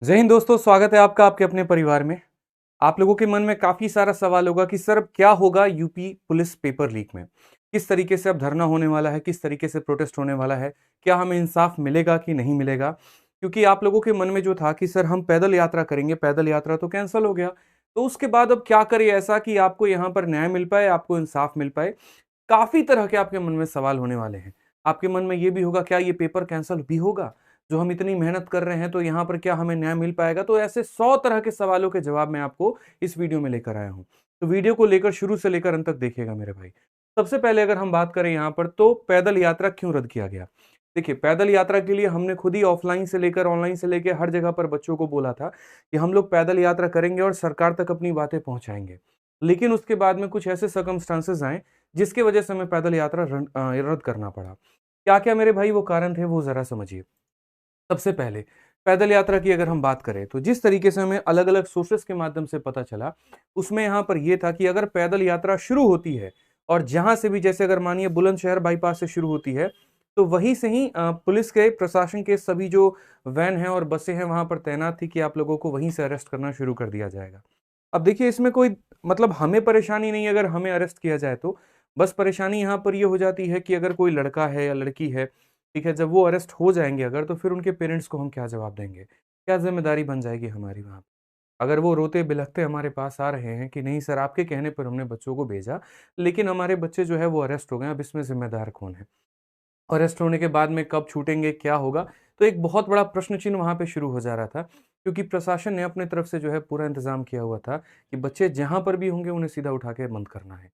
जय हिंद दोस्तों, स्वागत है आपका आपके अपने परिवार में। आप लोगों के मन में काफी सारा सवाल होगा कि सर अब क्या होगा यूपी पुलिस पेपर लीक में। किस तरीके से अब धरना होने वाला है, किस तरीके से प्रोटेस्ट होने वाला है, क्या हमें इंसाफ मिलेगा कि नहीं मिलेगा। क्योंकि आप लोगों के मन में जो था कि सर हम पैदल यात्रा करेंगे, पैदल यात्रा तो कैंसिल हो गया, तो उसके बाद अब क्या करें ऐसा कि आपको यहाँ पर न्याय मिल पाए, आपको इंसाफ मिल पाए। काफ़ी तरह के आपके मन में सवाल होने वाले हैं। आपके मन में ये भी होगा, क्या ये पेपर कैंसल भी होगा? जो हम इतनी मेहनत कर रहे हैं, तो यहाँ पर क्या हमें न्याय मिल पाएगा? तो ऐसे 100 तरह के सवालों के जवाब मैं आपको इस वीडियो में लेकर आया हूँ। तो वीडियो को लेकर शुरू से लेकर अंत तक देखिएगा मेरे भाई। सबसे पहले अगर हम बात करें यहाँ पर, तो पैदल यात्रा क्यों रद्द किया गया? देखिए, पैदल यात्रा के लिए हमने खुद ही ऑफलाइन से लेकर ऑनलाइन से लेकर हर जगह पर बच्चों को बोला था कि हम लोग पैदल यात्रा करेंगे और सरकार तक अपनी बातें पहुँचाएँगे। लेकिन उसके बाद में कुछ ऐसे सर्कमस्टांसेस आए जिसकी वजह से हमें पैदल यात्रा रद्द करना पड़ा। क्या-क्या मेरे भाई वो कारण थे, वो ज़रा समझिए। सबसे पहले पैदल यात्रा की अगर हम बात करें, तो जिस तरीके से हमें अलग-अलग सोर्सेज़ के माध्यम से पता चला, उसमें यहाँ पर ये था कि अगर पैदल यात्रा शुरू होती है और जहाँ से भी, जैसे अगर मानिए बुलंदशहर बाईपास से शुरू होती है, तो वहीं से ही पुलिस के प्रशासन के सभी जो वैन हैं और बसें हैं, वहाँ पर तैनात थी कि आप लोगों को वहीं से अरेस्ट करना शुरू कर दिया जाएगा। अब देखिए, इसमें कोई मतलब हमें परेशानी नहीं है अगर हमें अरेस्ट किया जाए तो। बस परेशानी यहाँ पर ये हो जाती है कि अगर कोई लड़का है या लड़की है, ठीक है, जब वो अरेस्ट हो जाएँगे अगर, तो फिर उनके पेरेंट्स को हम क्या जवाब देंगे? क्या ज़िम्मेदारी बन जाएगी हमारी वहाँ पे? अगर वो रोते-बिलखते हमारे पास आ रहे हैं कि नहीं सर, आपके कहने पर हमने बच्चों को भेजा, लेकिन हमारे बच्चे जो है वो अरेस्ट हो गए, अब इसमें ज़िम्मेदार कौन है? अरेस्ट होने के बाद में कब छूटेंगे, क्या होगा? तो एक बहुत बड़ा प्रश्न चिन्ह वहाँ पे शुरू हो जा रहा था, क्योंकि प्रशासन ने अपनी तरफ से जो है पूरा इंतज़ाम किया हुआ था कि बच्चे जहाँ पर भी होंगे उन्हें सीधा उठा के बंद करना है।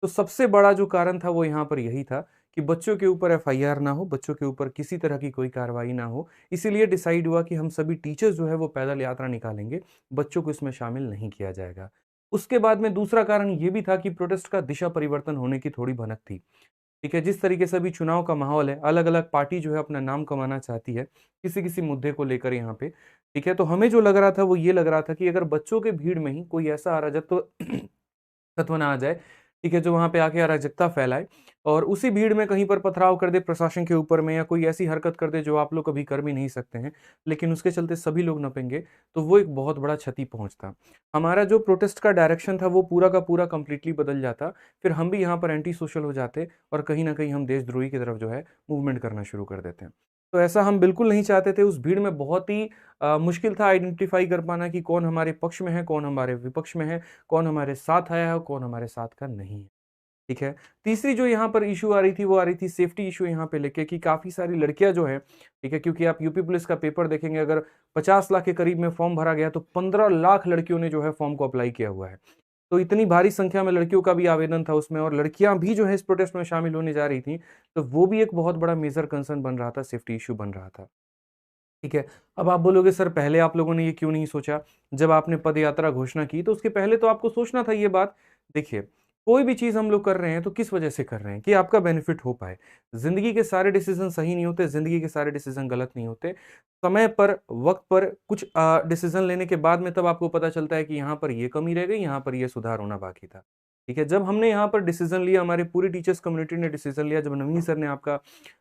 तो सबसे बड़ा जो कारण था वो यहाँ पर यही था कि बच्चों के ऊपर एफआईआर ना हो, बच्चों के ऊपर किसी तरह की कोई कार्रवाई ना हो। इसीलिए डिसाइड हुआ कि हम सभी टीचर्स जो है वो पैदल यात्रा निकालेंगे, बच्चों को इसमें शामिल नहीं किया जाएगा। उसके बाद में दूसरा कारण ये भी था कि प्रोटेस्ट का दिशा परिवर्तन होने की थोड़ी भनक थी। ठीक है, जिस तरीके से अभी चुनाव का माहौल है, अलग-अलग पार्टी जो है अपना नाम कमाना चाहती है, किसी-किसी मुद्दे को लेकर यहाँ पे, ठीक है? तो हमें जो लग रहा था वो ये लग रहा था कि अगर बच्चों के भीड़ में ही कोई ऐसा अराजकत्व तत्व ना आ जाए, ठीक है, जो वहाँ पे आके अराजकता फैलाए और उसी भीड़ में कहीं पर पथराव कर दे प्रशासन के ऊपर में, या कोई ऐसी हरकत कर दे जो आप लोग कभी कर भी नहीं सकते हैं, लेकिन उसके चलते सभी लोग नपेंगे, तो वो एक बहुत बड़ा क्षति पहुँचता। हमारा जो प्रोटेस्ट का डायरेक्शन था वो पूरा का पूरा कंप्लीटली बदल जाता, फिर हम भी यहाँ पर एंटी सोशल हो जाते और कहीं न कहीं हम देशद्रोही की तरफ जो है मूवमेंट करना शुरू कर देते हैं। तो ऐसा हम बिल्कुल नहीं चाहते थे। उस भीड़ में बहुत ही मुश्किल था आइडेंटिफ़ाई कर पाना कि कौन हमारे पक्ष में है, कौन हमारे विपक्ष में है, कौन हमारे साथ आया है और कौन हमारे साथ का नहीं है। ठीक है? तीसरी जो यहाँ पर इश्यू आ रही थी, वो आ रही थी सेफ्टी इश्यू यहाँ पे लेके कि काफ़ी सारी लड़कियाँ जो हैं, ठीक है? क्योंकि आप यूपी पुलिस का पेपर देखेंगे, अगर 50 लाख के करीब में फॉर्म भरा गया, तो 15 लाख लड़कियों ने जो है फॉर्म को अप्लाई किया हुआ है। तो इतनी भारी संख्या में लड़कियों का भी आवेदन था उसमें, और लड़कियाँ भी जो है इस प्रोटेस्ट में शामिल होने जा रही थीं, तो वो भी एक बहुत बड़ा मेजर कंसर्न बन रहा था, सेफ्टी इश्यू बन रहा था। ठीक है। अब आप बोलोगे सर, पहले आप लोगों ने ये क्यों नहीं सोचा? जब आपने पदयात्रा घोषणा की तो उसके पहले तो आपको सोचना था ये बात। देखिए, कोई भी चीज़ हम लोग कर रहे हैं तो किस वजह से कर रहे हैं? कि आपका बेनिफिट हो पाए। ज़िंदगी के सारे डिसीज़न सही नहीं होते, ज़िंदगी के सारे डिसीज़न गलत नहीं होते। समय पर, वक़्त पर कुछ डिसीज़न लेने के बाद में तब आपको पता चलता है कि यहाँ पर ये कमी रह गई, यहाँ पर ये सुधार होना बाकी था। ठीक है? जब हमने यहाँ पर डिसीज़न लिया, हमारी पूरी टीचर्स कम्युनिटी ने डिसीज़न लिया, जब नवीन सर ने आपका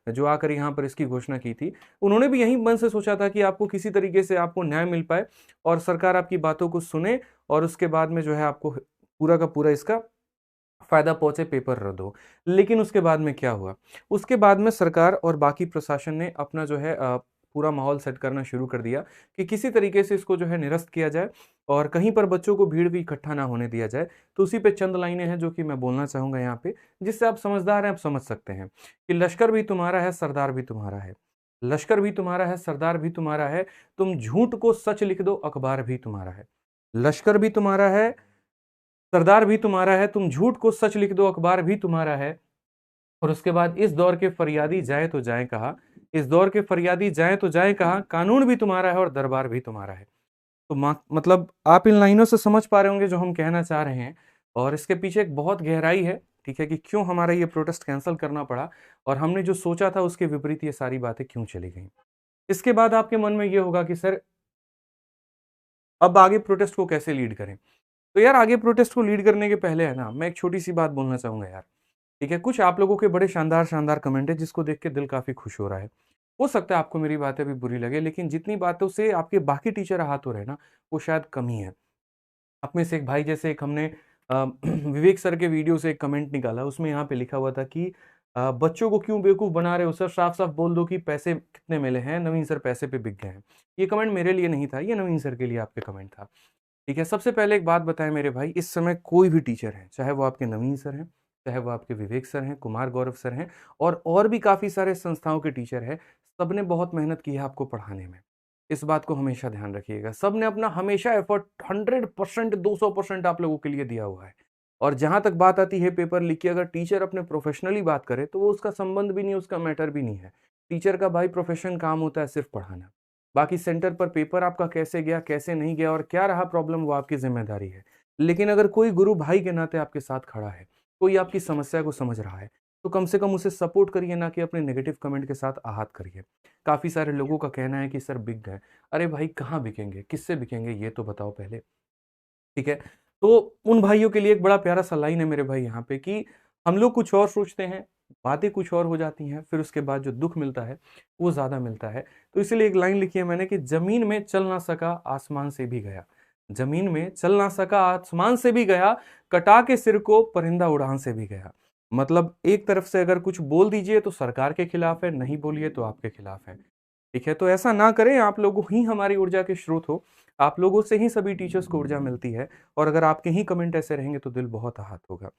जो आकर यहाँ पर इसकी घोषणा की थी, उन्होंने भी यही मन से सोचा था कि आपको किसी तरीके से आपको न्याय मिल पाए और सरकार आपकी बातों को सुने और उसके बाद में जो है आपको पूरा का पूरा इसका फ़ायदा पहुँचे, पेपर रद्द हो। लेकिन उसके बाद में क्या हुआ? उसके बाद में सरकार और बाकी प्रशासन ने अपना जो है पूरा माहौल सेट करना शुरू कर दिया कि किसी तरीके से इसको जो है निरस्त किया जाए और कहीं पर बच्चों को भीड़ भी इकट्ठा ना होने दिया जाए। तो उसी पे चंद लाइनें हैं जो कि मैं बोलना चाहूँगा यहाँ पे, जिससे आप समझदार हैं, आप समझ सकते हैं कि लश्कर भी तुम्हारा है, सरदार भी तुम्हारा है। लश्कर भी तुम्हारा है, सरदार भी तुम्हारा है, तुम झूठ को सच लिख दो, अखबार भी तुम्हारा है। लश्कर भी तुम्हारा है, सरदार भी तुम्हारा है, तुम झूठ को सच लिख दो, अखबार भी तुम्हारा है। और उसके बाद इस दौर के फरियादी जाएँ तो जाएँ कहाँ? इस दौर के फरियादी जाएँ तो जाएँ कहाँ? कानून भी तुम्हारा है और दरबार भी तुम्हारा है। तो मतलब आप इन लाइनों से समझ पा रहे होंगे जो हम कहना चाह रहे हैं, और इसके पीछे एक बहुत गहराई है, ठीक है, कि क्यों हमारा ये प्रोटेस्ट कैंसल करना पड़ा और हमने जो सोचा था उसके विपरीत ये सारी बातें क्यों चली गईं। इसके बाद आपके मन में ये होगा कि सर, अब आगे प्रोटेस्ट को कैसे लीड करें? तो यार, आगे प्रोटेस्ट को लीड करने के पहले है ना, मैं एक छोटी-सी बात बोलना चाहूँगा यार। ठीक है, कुछ आप लोगों के बड़े शानदार-शानदार कमेंट है जिसको देख के दिल काफ़ी खुश हो रहा है। हो सकता है आपको मेरी बातें अभी बुरी लगे, लेकिन जितनी बातों से आपके बाकी टीचर आहत हो रहे हैं ना, वो शायद कम ही है। आप में से एक भाई, जैसे एक हमने विवेक सर के वीडियो से एक कमेंट निकाला, उसमें यहाँ पे लिखा हुआ था कि बच्चों को क्यों बेवकूफ़ बना रहे हो सर, साफ-साफ बोल दो कि पैसे कितने मिले हैं, नवीन सर पैसे पे बिक गए हैं। ये कमेंट मेरे लिए नहीं था, ये नवीन सर के लिए आपके कमेंट था। ठीक है, सबसे पहले एक बात बताएँ मेरे भाई, इस समय कोई भी टीचर है, चाहे वो आपके नवीन सर हैं, चाहे वो आपके विवेक सर हैं, कुमार गौरव सर हैं और भी काफ़ी सारे संस्थाओं के टीचर हैं, सबने बहुत मेहनत की है आपको पढ़ाने में। इस बात को हमेशा ध्यान रखिएगा। सबने अपना हमेशा एफर्ट 100% 200% आप लोगों के लिए दिया हुआ है। और जहाँ तक बात आती है पेपर लीक की, अगर टीचर अपने प्रोफ़ेशनली बात करे, तो वो उसका संबंध भी नहीं, उसका मैटर भी नहीं है। टीचर का भाई प्रोफ़ेशन काम होता है सिर्फ़ पढ़ाना। बाकी सेंटर पर पेपर आपका कैसे गया, कैसे नहीं गया और क्या रहा प्रॉब्लम, वो आपकी ज़िम्मेदारी है। लेकिन अगर कोई गुरु भाई के नाते आपके साथ खड़ा है, कोई आपकी समस्या को समझ रहा है, तो कम से कम उसे सपोर्ट करिए, ना कि अपने नेगेटिव कमेंट के साथ आहत करिए। काफ़ी सारे लोगों का कहना है कि सर बिक गए। अरे भाई, कहाँ बिकेंगे? किससे बिकेंगे ये तो बताओ पहले, ठीक है? तो उन भाइयों के लिए एक बड़ा प्यारा-सा लाइन है मेरे भाई यहाँ पे कि हम लोग कुछ और सोचते हैं, बातें कुछ और हो जाती हैं, फिर उसके बाद जो दुःख मिलता है, वो ज़्यादा मिलता है। तो इसीलिए एक लाइन लिखी है मैंने कि ज़मीन में चल ना सका, आसमान से भी गया। ज़मीन में चल ना सका, आसमान से भी गया, कटा के सिर को परिंदा उड़ान से भी गया। मतलब एक तरफ से अगर कुछ बोल दीजिए तो सरकार के खिलाफ है, नहीं बोलिए तो आपके खिलाफ है। ठीक है? तो ऐसा ना करें, आप लोग ही हमारी ऊर्जा के स्रोत हो। आप लोगों से ही सभी टीचर्स को ऊर्जा मिलती है और अगर आपके ही कमेंट ऐसे रहेंगे तो दिल बहुत आहत होगा।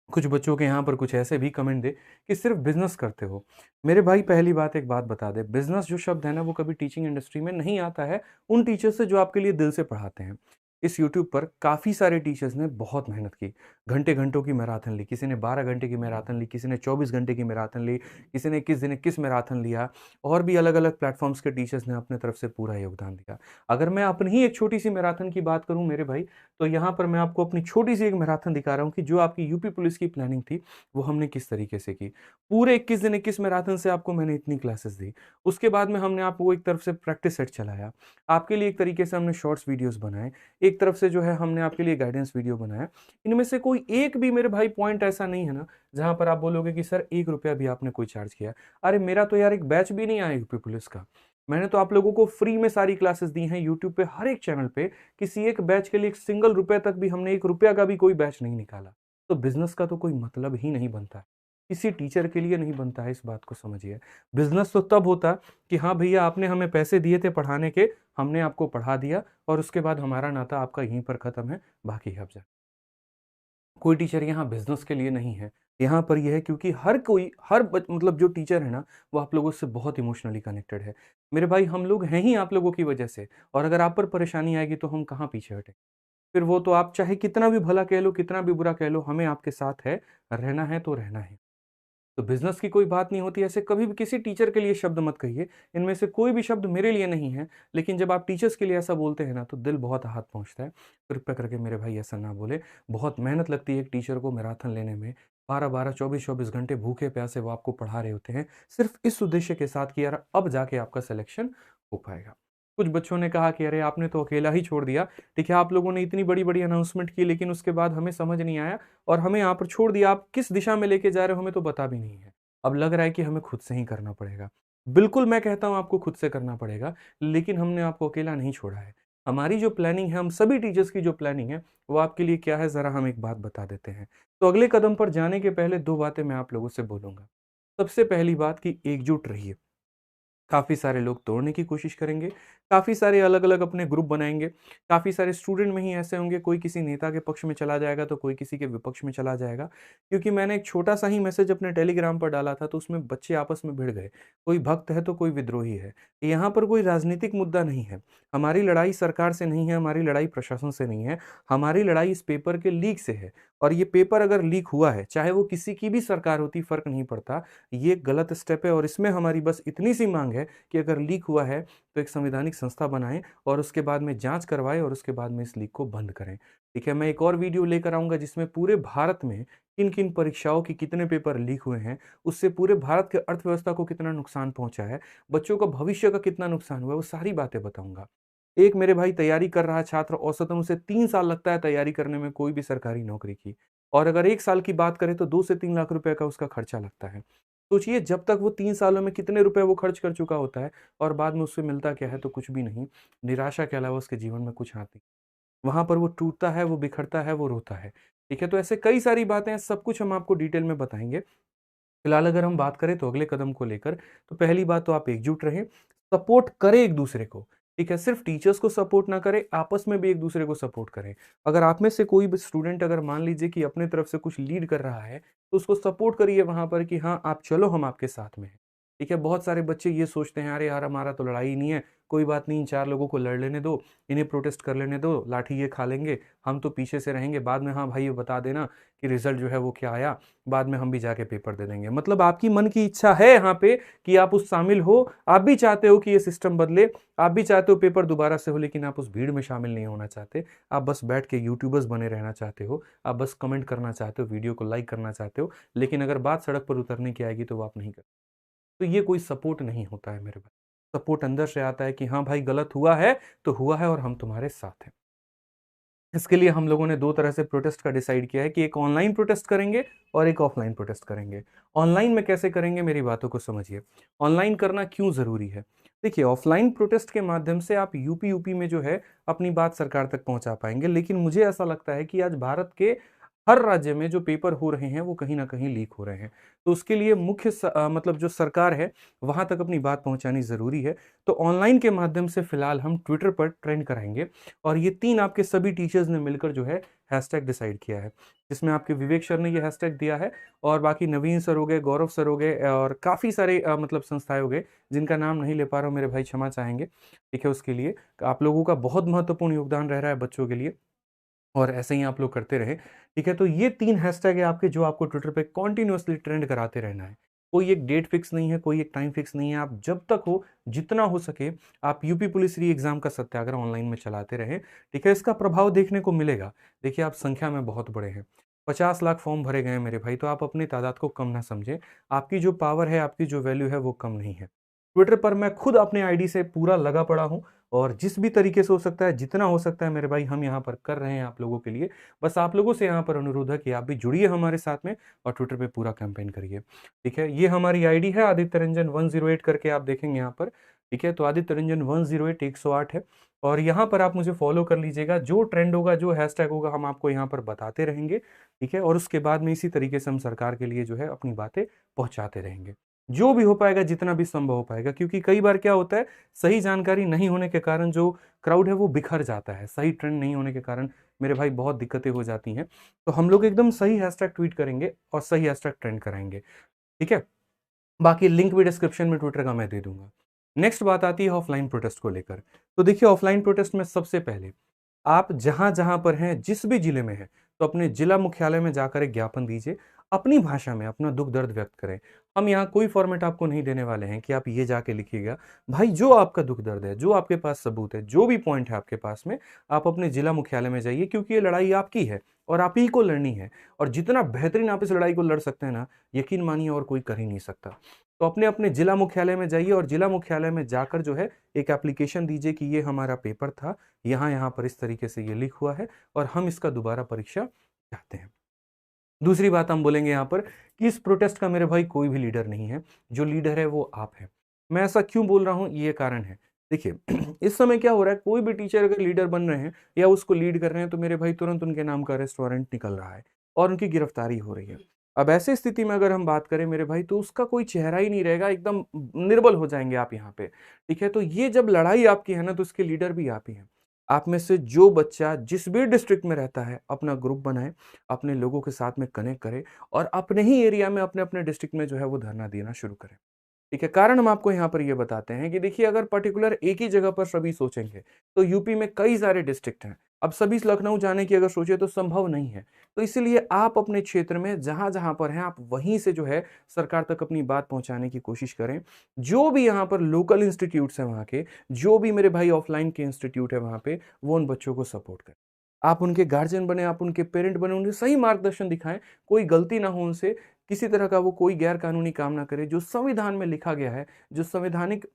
कुछ बच्चों के यहाँ पर कुछ ऐसे भी कमेंट दें कि सिर्फ़ बिज़नेस करते हो। मेरे भाई, पहली बात एक बात बता दें, बिज़नेस जो शब्द है ना, वो कभी टीचिंग इंडस्ट्री में नहीं आता है उन टीचर से जो आपके लिए दिल से पढ़ाते हैं। इस यूट्यूब पर काफ़ी सारे टीचर्स ने बहुत मेहनत की। घंटे-घंटों की मैराथन ली, किसी ने 12 घंटे की मैराथन ली, किसी ने 24 घंटे की मैराथन ली, किसी ने 21 दिन 21 मैराथन लिया और भी अलग-अलग प्लेटफ़ॉर्म्स के टीचर्स ने अपने तरफ से पूरा योगदान दिया। अगर मैं अपनी ही एक छोटी-सी मैराथन की बात करूँ मेरे भाई, तो यहाँ पर मैं आपको अपनी छोटी-सी एक मैराथन दिखा रहा हूँ कि जो आपकी यूपी पुलिस की प्लानिंग थी, वो हमने किस तरीके से की। पूरे 21 दिन 21 मैराथन से आपको मैंने इतनी क्लासेस दी। उसके बाद में हमने आपको एक तरफ से प्रैक्टिस सेट चलाया। आपके लिए एक तरीके से हमने शॉर्ट्स वीडियोज़ बनाए। एक तरफ से जो है हमने आपके लिए गाइडेंस वीडियो बनाया। इनमें से कोई एक भी मेरे भाई पॉइंट ऐसा नहीं है ना, जहाँ पर आप बोलोगे कि सर ₹1 भी आपने कोई चार्ज किया। अरे मेरा तो यार एक बैच भी नहीं आया यूपी पुलिस का। मैंने तो आप लोगों को फ्री में सारी क्लासेस दी हैं यूट्यूब पे हर एक चैनल पे। किसी एक बैच के लिए एक सिंगल रुपए तक भी हमने ₹1 का भी कोई बैच नहीं निकाला। तो बिज़नेस का तो कोई मतलब ही नहीं बनता है। किसी टीचर के लिए नहीं बनता है, इस बात को समझिए। बिज़नेस तो तब होता कि हाँ भैया, आपने हमें पैसे दिए थे पढ़ाने के, हमने आपको पढ़ा दिया और उसके बाद हमारा नाता आपका यहीं पर ख़त्म है, बाकी आप जाने। कोई टीचर यहाँ बिज़नेस के लिए नहीं है। यहाँ पर ये है क्योंकि हर कोई, हर मतलब जो टीचर है ना, वो आप लोगों से बहुत इमोशनली कनेक्टेड है। मेरे भाई, हम लोग हैं ही आप लोगों की वजह से और अगर आप पर परेशानी आएगी तो हम कहाँ पीछे हटें। फिर वो तो आप चाहे कितना भी भला कह लो, कितना भी बुरा कह लो, हमें आपके साथ है, रहना है तो रहना है। तो बिज़नेस की कोई बात नहीं होती, ऐसे कभी भी किसी टीचर के लिए शब्द मत कहिए। इनमें से कोई भी शब्द मेरे लिए नहीं है, लेकिन जब आप टीचर्स के लिए ऐसा बोलते हैं ना, तो दिल बहुत आहत पहुँचता है। कृपया करके मेरे भाई ऐसा ना बोलें। बहुत मेहनत लगती है एक टीचर को मैराथन लेने में। 12-12, 24-24 घंटे भूखे-प्यासे वो आपको पढ़ा रहे होते हैं, सिर्फ़ इस उद्देश्य के साथ कि यार अब जाके आपका सिलेक्शन हो पाएगा। कुछ बच्चों ने कहा कि अरे आपने तो अकेला ही छोड़ दिया। ठीक है, आप लोगों ने इतनी बड़ी-बड़ी अनाउंसमेंट की, लेकिन उसके बाद हमें समझ नहीं आया और हमें यहाँ पर छोड़ दिया। आप किस दिशा में लेके जा रहे हो हमें तो पता भी नहीं है। अब लग रहा है कि हमें खुद से ही करना पड़ेगा। बिल्कुल मैं कहता हूँ आपको खुद से करना पड़ेगा, लेकिन हमने आपको अकेला नहीं छोड़ा है। हमारी जो प्लानिंग है, हम सभी टीचर्स की जो प्लानिंग है, वो आपके लिए क्या है ज़रा हम एक बात बता देते हैं। तो अगले कदम पर जाने के पहले 2 बातें मैं आप लोगों से बोलूँगा। सबसे पहली बात कि एकजुट रहिए। काफ़ी सारे लोग तोड़ने की कोशिश करेंगे, काफ़ी सारे अलग-अलग अपने ग्रुप बनाएँगे, काफ़ी सारे स्टूडेंट में ही ऐसे होंगे, कोई किसी नेता के पक्ष में चला जाएगा, तो कोई किसी के विपक्ष में चला जाएगा। क्योंकि मैंने एक छोटा-सा ही मैसेज अपने टेलीग्राम पर डाला था, तो उसमें बच्चे आपस में भिड़ गए। कोई भक्त है, तो कोई विद्रोही है। यहाँ पर कोई राजनीतिक मुद्दा नहीं है। हमारी लड़ाई सरकार से नहीं है, हमारी लड़ाई प्रशासन से नहीं है, हमारी लड़ाई इस पेपर के लीक से है। और ये पेपर अगर लीक हुआ है, चाहे वो किसी की भी सरकार होती, फ़र्क नहीं पड़ता। ये गलत स्टेप है और इसमें हमारी बस इतनी सी माँग है कि अगर लीक हुआ है तो एक संवैधानिक संस्था बनाएँ और उसके बाद में जाँच करवाएँ और उसके बाद में इस लीक को बंद करें। ठीक है, मैं एक और वीडियो लेकर आऊँगा जिसमें पूरे भारत में किन-किन परीक्षाओं के कितने पेपर लीक हुए हैं, उससे पूरे भारत के अर्थव्यवस्था को कितना नुकसान पहुँचा है, बच्चों का भविष्य का कितना नुकसान हुआ है, वो सारी बातें बताऊँगा। एक मेरे भाई तैयारी कर रहा छात्र, औसतन उसे 3 साल लगता है तैयारी करने में कोई भी सरकारी नौकरी की और अगर 1 साल की बात करें तो 2 से 3 लाख रुपए का उसका खर्चा लगता है। सोचिए जब तक वो 3 सालों में कितने रुपए वो खर्च कर चुका होता है और बाद में उससे मिलता क्या है? तो कुछ भी नहीं। निराशा के अलावा उसके जीवन में कुछ आती। वहाँ पर वो टूटता है, वो बिखरता है, वो रोता है। ठीक है? तो ऐसे कई सारी बातें हैं, सब कुछ हम आपको डिटेल में बताएँगे। फिलहाल अगर हम बात करें तो अगले कदम को लेकर, तो पहली बात तो आप एकजुट रहें, सपोर्ट करें एक-दूसरे को, ठीक है? सिर्फ टीचर्स को सपोर्ट ना करें, आपस में भी एक-दूसरे को सपोर्ट करें। अगर आप में से कोई भी स्टूडेंट अगर मान लीजिए कि अपनी तरफ से कुछ लीड कर रहा है, तो उसको सपोर्ट करिए वहाँ पर कि हाँ, आप चलो हम आपके साथ में हैं। ठीक है? बहुत सारे बच्चे ये सोचते हैं, अरे यार हमारा तो लड़ाई ही नहीं है, कोई बात नहीं इन 4 लोगों को लड़ लेने दो, इन्हें प्रोटेस्ट कर लेने दो, लाठी ये खा लेंगे, हम तो पीछे से रहेंगे, बाद में हाँ भाई ये बता देना कि रिज़ल्ट जो है वो क्या आया, बाद में हम भी जाके पेपर दे देंगे। मतलब आपकी मन की इच्छा है यहाँ पे कि आप उस शामिल हो, आप भी चाहते हो कि ये सिस्टम बदले, आप भी चाहते हो पेपर दोबारा से हो, लेकिन आप उस भीड़ में शामिल नहीं होना चाहते। आप बस बैठ के यूट्यूबर्स बने रहना चाहते हो, आप बस कमेंट करना चाहते हो, वीडियो को लाइक करना चाहते हो, लेकिन अगर बात सड़क पर उतरने की आएगी तो वो आप नहीं करते। तो ये कोई सपोर्ट नहीं होता है मेरे भाई। सपोर्ट अंदर से आता है कि हाँ भाई गलत हुआ है, तो हुआ है और हम तुम्हारे साथ हैं। इसके लिए हम लोगों ने 2 तरह से प्रोटेस्ट का डिसाइड किया है कि एक ऑनलाइन प्रोटेस्ट करेंगे और एक ऑफलाइन प्रोटेस्ट करेंगे। ऑनलाइन में कैसे करेंगे मेरी बातों को समझिए। ऑनलाइन करना क्यों ज़रूरी है? देखिए ऑफलाइन प्रोटेस्ट के माध्यम से आप यूपी में जो है अपनी बात सरकार तक पहुँचा पाएँगे। लेकिन मुझे ऐसा लगता है कि आज भारत के हर राज्य में जो पेपर हो रहे हैं वो कहीं न कहीं लीक हो रहे हैं। तो उसके लिए मतलब जो सरकार है वहाँ तक अपनी बात पहुँचानी ज़रूरी है। तो ऑनलाइन के माध्यम से फ़िलहाल हम ट्विटर पर ट्रेंड कराएँगे। और ये 3 आपके सभी टीचर्स ने मिलकर जो है हैशटैग डिसाइड किया है। जिसमें आपके विवेक सर ने ये हैशटैग दिया है और बाकी नवीन सर हो गए, गौरव सर हो गए और काफ़ी सारे मतलब संस्थाएँ हो गए, जिनका नाम नहीं ले पा रहा हूँ मेरे भाई क्षमा चाहेंगे। ठीक है, उसके लिए आप लोगों का बहुत महत्वपूर्ण योगदान रह रहा है बच्चों के लिए और ऐसे ही आप लोग करते रहें। ठीक है, तो ये 3 हैशटैग है आपके जो आपको ट्विटर पे कंटिन्यूअसली ट्रेंड कराते रहना है। कोई एक डेट फिक्स नहीं है, कोई एक टाइम फिक्स नहीं है, आप जब तक हो, जितना हो सके आप यूपी पुलिस री एग्ज़ाम का सत्याग्रह ऑनलाइन में चलाते रहें, ठीक है? इसका प्रभाव देखने को मिलेगा। देखिए, आप संख्या में बहुत बड़े हैं। 50 लाख फॉर्म भरे गए हैं मेरे भाई, तो आप अपनी तादाद को कम ना समझें। आपकी जो पावर है, आपकी जो वैल्यू है, वो कम नहीं है। ट्विटर पर मैं खुद अपने आईडी से पूरा लगा पड़ा हूँ और जिस भी तरीके से हो सकता है, जितना हो सकता है मेरे भाई हम यहाँ पर कर रहे हैं आप लोगों के लिए। बस आप लोगों से यहाँ पर अनुरोध है कि आप भी जुड़िए हमारे साथ में और ट्विटर पे पूरा कैंपेन करिए। ठीक है? ये हमारी आईडी है आदित्य रंजन 108 करके आप देखेंगे यहाँ पर। ठीक है? तो आदित्य रंजन 108 108 है और यहाँ पर आप मुझे फॉलो कर लीजिएगा। जो ट्रेंड होगा, जो हैशटैग होगा हम आपको यहाँ पर बताते रहेंगे। ठीक है? और उसके बाद में इसी तरीके से हम सरकार के लिए जो है अपनी बातें पहुँचाते रहेंगे। जो भी हो पाएगा, जितना भी संभव हो पाएगा क्योंकि कई बार क्या होता है, सही जानकारी नहीं होने के कारण जो क्राउड है वो बिखर जाता है। सही ट्रेंड नहीं होने के कारण मेरे भाई बहुत दिक्कतें हो जाती हैं। तो हम लोग एकदम सही हैशटैग ट्वीट करेंगे और सही हैशटैग ट्रेंड कराएँगे। ठीक है? बाकी लिंक भी डिस्क्रिप्शन में ट्विटर का मैं दे दूँगा। नेक्स्ट बात आती है ऑफलाइन प्रोटेस्ट को लेकर। तो देखिए ऑफलाइन प्रोटेस्ट में सबसे पहले आप जहाँ-जहाँ पर हैं, जिस भी जिले में हैं, तो अपने जिला मुख्यालय में जाकर एक ज्ञापन दीजिए। अपनी भाषा में अपना दुःख-दर्द व्यक्त करें। हम यहाँ कोई फॉर्मेट आपको नहीं देने वाले हैं कि आप ये जाके लिखिएगा। भाई जो आपका दुःख-दर्द है, जो आपके पास सबूत है, जो भी पॉइंट है आपके पास में, आप अपने जिला मुख्यालय में जाइए क्योंकि ये लड़ाई आपकी है और आप ही को लड़नी है। और जितना बेहतरीन आप इस लड़ाई को लड़ सकते हैं ना, यकीन मानिए और कोई कर ही नहीं सकता। तो अपने-अपने जिला मुख्यालय में जाइए और जिला मुख्यालय में जाकर जो है एक एप्लीकेशन दीजिए कि ये हमारा पेपर था, यहाँ-यहाँ पर इस तरीके से ये लीक हुआ है और हम इसका दोबारा परीक्षा चाहते हैं। दूसरी बात हम बोलेंगे यहाँ पर कि इस प्रोटेस्ट का मेरे भाई कोई भी लीडर नहीं है, जो लीडर है वो आप हैं। मैं ऐसा क्यों बोल रहा हूँ ये कारण है। देखिए इस समय क्या हो रहा है कोई भी टीचर अगर लीडर बन रहे हैं या उसको लीड कर रहे हैं तो मेरे भाई तुरंत उनके नाम का अरेस्ट वारंट निकल रहा है और उनकी गिरफ्तारी हो रही है। अब ऐसी स्थिति में अगर हम बात करें मेरे भाई तो उसका कोई चेहरा ही नहीं रहेगा, एकदम निर्बल हो जाएँगे आप यहाँ पे। ठीक है? तो ये जब लड़ाई आपकी है ना तो उसके लीडर भी आप ही हैं। आप में से जो बच्चा जिस भी डिस्ट्रिक्ट में रहता है अपना ग्रुप बनाए, अपने लोगों के साथ में कनेक्ट करे और अपने ही एरिया में अपने-अपने डिस्ट्रिक्ट में जो है वो धरना देना शुरू करें। ठीक है? कारण हम आपको यहाँ पर ये बताते हैं कि देखिए अगर पर्टिकुलर एक ही जगह पर सभी सोचेंगे, तो यूपी में कई सारे डिस्ट्रिक्ट हैं। अब सभी लखनऊ जाने की अगर सोचे तो संभव नहीं है। तो इसीलिए आप अपने क्षेत्र में जहाँ-जहाँ पर हैं आप वहीं से जो है सरकार तक अपनी बात पहुँचाने की कोशिश करें। जो भी यहाँ पर लोकल इंस्टीट्यूट्स हैं वहाँ के, जो भी मेरे भाई ऑफलाइन के इंस्टीट्यूट है वहाँ पे, वो उन बच्चों को सपोर्ट करें। आप उनके गार्जियन बने, आप उनके पेरेंट बने, उन्हें सही मार्गदर्शन दिखाएँ, कोई गलती ना हो उनसे, किसी तरह का वो कोई गैर कानूनी काम ना करे, जो संविधान में लिखा गया है, जो संवैधानिक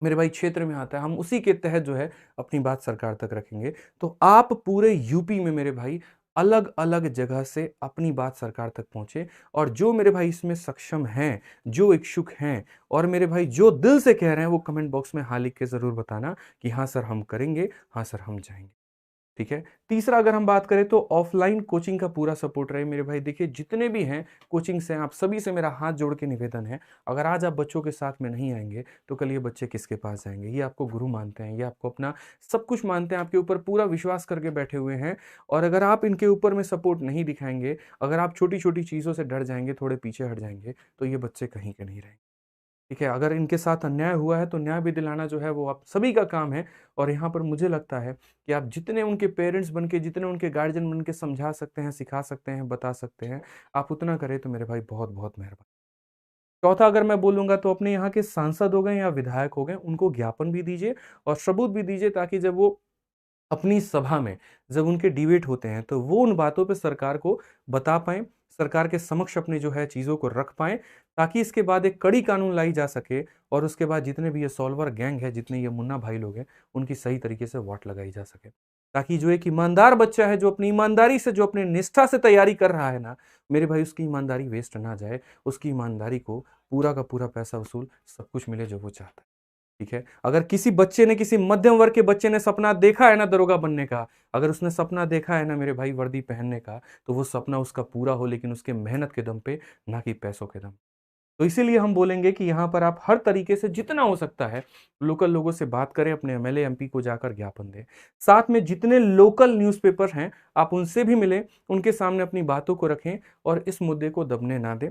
मेरे भाई क्षेत्र में आता है, हम उसी के तहत जो है अपनी बात सरकार तक रखेंगे। तो आप पूरे यूपी में मेरे भाई अलग अलग जगह से अपनी बात सरकार तक पहुंचे। और जो मेरे भाई इसमें सक्षम हैं, जो इच्छुक हैं, और मेरे भाई जो दिल से कह रहे हैं, वो कमेंट बॉक्स में हाँ लिख के जरूर बताना कि हाँ सर हम करेंगे, हाँ सर हम जाएंगे। ठीक है। तीसरा अगर हम बात करें तो ऑफलाइन कोचिंग का पूरा सपोर्ट रहे मेरे भाई। देखिए जितने भी हैं कोचिंग से, आप सभी से मेरा हाथ जोड़ के निवेदन है, अगर आज आप बच्चों के साथ में नहीं आएंगे तो कल ये बच्चे किसके पास जाएंगे। ये आपको गुरु मानते हैं, ये आपको अपना सब कुछ मानते हैं, आपके ऊपर पूरा विश्वास करके बैठे हुए हैं। और अगर आप इनके ऊपर में सपोर्ट नहीं दिखाएंगे, अगर आप छोटी छोटी चीज़ों से डर जाएंगे, थोड़े पीछे हट जाएंगे, तो ये बच्चे कहीं के नहीं रहेंगे। ठीक है। अगर इनके साथ अन्याय हुआ है तो न्याय भी दिलाना जो है वो आप सभी का काम है। और यहाँ पर मुझे लगता है कि आप जितने उनके पेरेंट्स बन के, जितने उनके गार्जियन बन के समझा सकते हैं, सिखा सकते हैं, बता सकते हैं, आप उतना करें तो मेरे भाई बहुत बहुत मेहरबान। चौथा अगर मैं बोलूंगा तो अपने यहाँ के सांसद हो गए या विधायक हो गए, उनको ज्ञापन भी दीजिए और सबूत भी दीजिए, ताकि जब वो अपनी सभा में जब उनके डिबेट होते हैं तो वो उन बातों पे सरकार को बता पाएं, सरकार के समक्ष अपने जो है चीज़ों को रख पाएं, ताकि इसके बाद एक कड़ी कानून लाई जा सके। और उसके बाद जितने भी ये सॉल्वर गैंग है, जितने ये मुन्ना भाई लोग हैं, उनकी सही तरीके से वाट लगाई जा सके, ताकि जो एक ईमानदार बच्चा है, जो अपनी ईमानदारी से, जो अपनी निष्ठा से तैयारी कर रहा है ना मेरे भाई, उसकी ईमानदारी वेस्ट ना जाए, उसकी ईमानदारी को पूरा का पूरा पैसा वसूल सब कुछ मिले जो वो चाहता है। ठीक है। अगर किसी बच्चे ने, किसी मध्यम वर्ग के बच्चे ने सपना देखा है ना दरोगा बनने का, अगर उसने सपना देखा है ना मेरे भाई वर्दी पहनने का, तो वो सपना उसका पूरा हो, लेकिन उसके मेहनत के दम पे, ना कि पैसों के दम। तो इसीलिए हम बोलेंगे कि यहाँ पर आप हर तरीके से जितना हो सकता है लोकल लोगों से बात करें, अपने एमएलए एमपी को जाकर ज्ञापन दें। साथ में जितने लोकल न्यूज़पेपर हैं आप उनसे भी मिलें, उनके सामने अपनी बातों को रखें और इस मुद्दे को दबने ना दें।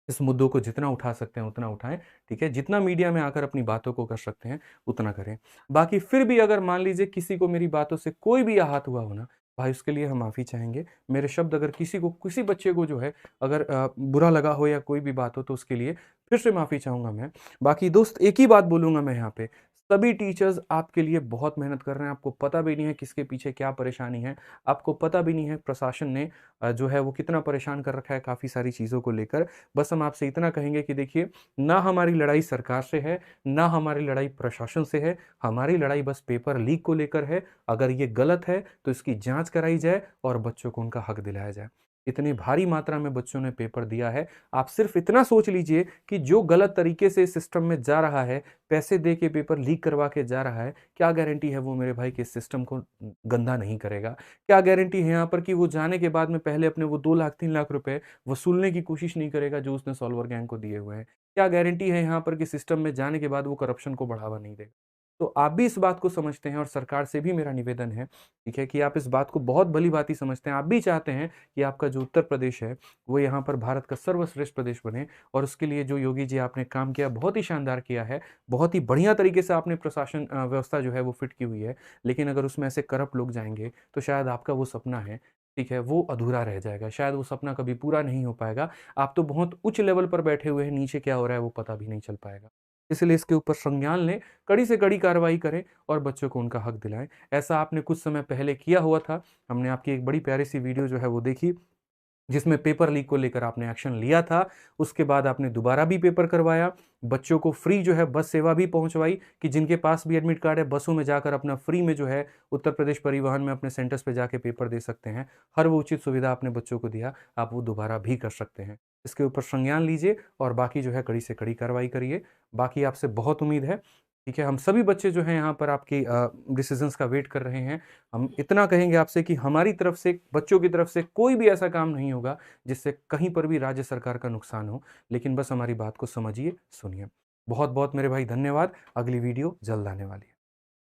इस मुद्दों को जितना उठा सकते हैं उतना उठाएं। ठीक है। जितना मीडिया में आकर अपनी बातों को कर सकते हैं उतना करें। बाकी फिर भी अगर मान लीजिए किसी को मेरी बातों से कोई भी आहत हुआ हो ना भाई, उसके लिए हम माफ़ी चाहेंगे। मेरे शब्द अगर किसी को, किसी बच्चे को जो है अगर बुरा लगा हो या कोई भी बात हो, तो उसके लिए फिर से माफ़ी चाहूँगा मैं। बाकी दोस्त एक ही बात बोलूँगा मैं यहाँ पे, सभी टीचर्स आपके लिए बहुत मेहनत कर रहे हैं। आपको पता भी नहीं है किसके पीछे क्या परेशानी है, आपको पता भी नहीं है प्रशासन ने जो है वो कितना परेशान कर रखा है काफ़ी सारी चीज़ों को लेकर। बस हम आपसे इतना कहेंगे कि देखिए, ना हमारी लड़ाई सरकार से है, ना हमारी लड़ाई प्रशासन से है, हमारी लड़ाई बस पेपर लीक को लेकर है। अगर ये गलत है तो इसकी जांच कराई जाए और बच्चों को उनका हक दिलाया जाए। इतनी भारी मात्रा में बच्चों ने पेपर दिया है, आप सिर्फ इतना सोच लीजिए कि जो गलत तरीके से सिस्टम में जा रहा है, पैसे दे के पेपर लीक करवा के जा रहा है, क्या गारंटी है वो मेरे भाई कि इस सिस्टम को गंदा नहीं करेगा? क्या गारंटी है यहाँ पर कि वो जाने के बाद में पहले अपने वो 2 लाख 3 लाख रुपए वसूलने की कोशिश नहीं करेगा जो उसने सॉल्वर गैंग को दिए हुए हैं? क्या गारंटी है यहाँ पर कि सिस्टम में जाने के बाद वो करप्शन को बढ़ावा नहीं देगा? तो आप भी इस बात को समझते हैं और सरकार से भी मेरा निवेदन है, ठीक है, कि आप इस बात को बहुत भली-भांति समझते हैं। आप भी चाहते हैं कि आपका जो उत्तर प्रदेश है, वो यहाँ पर भारत का सर्वश्रेष्ठ प्रदेश बने। और उसके लिए जो योगी जी आपने काम किया, बहुत ही शानदार किया है। बहुत ही बढ़िया तरीके से आपने प्रशासन व्यवस्था जो है वो फिट की हुई है। लेकिन अगर उसमें ऐसे करप्ट लोग जाएँगे, तो शायद आपका वो सपना है, ठीक है, वो अधूरा रह जाएगा। शायद वो सपना कभी पूरा नहीं हो पाएगा। आप तो बहुत उच्च लेवल पर बैठे हुए हैं, नीचे क्या हो रहा है वो पता भी नहीं चल पाएगा। इसलिए इसके ऊपर संज्ञान लें, कड़ी से कड़ी कार्रवाई करें और बच्चों को उनका हक दिलाएँ। ऐसा आपने कुछ समय पहले किया हुआ था। हमने आपकी एक बड़ी प्यारी-सी वीडियो जो है वो देखी, जिसमें पेपर लीक को लेकर आपने एक्शन लिया था। उसके बाद आपने दोबारा भी पेपर करवाया, बच्चों को फ्री जो है बस सेवा भी पहुँचवाई कि जिनके पास भी एडमिट कार्ड है, बसों में जाकर अपना फ्री में जो है उत्तर प्रदेश परिवहन में अपने सेंटर्स पे जाके पेपर दे सकते हैं। हर वो उचित सुविधा आपने बच्चों को दिया, आप वो दोबारा भी कर सकते हैं। इसके ऊपर संज्ञान लीजिए और बाकी जो है कड़ी से कड़ी कार्रवाई करिए। बाकी आपसे बहुत उम्मीद है, ठीक है? हम सभी बच्चे जो हैं यहाँ पर आपकी डिसीज़न्स का वेट कर रहे हैं। हम इतना कहेंगे आपसे कि हमारी तरफ से, बच्चों की तरफ से कोई भी ऐसा काम नहीं होगा जिससे कहीं पर भी राज्य सरकार का नुकसान हो। लेकिन बस हमारी बात को समझिए, सुनिए। बहुत-बहुत मेरे भाई धन्यवाद। अगली वीडियो जल्द आने वाली है।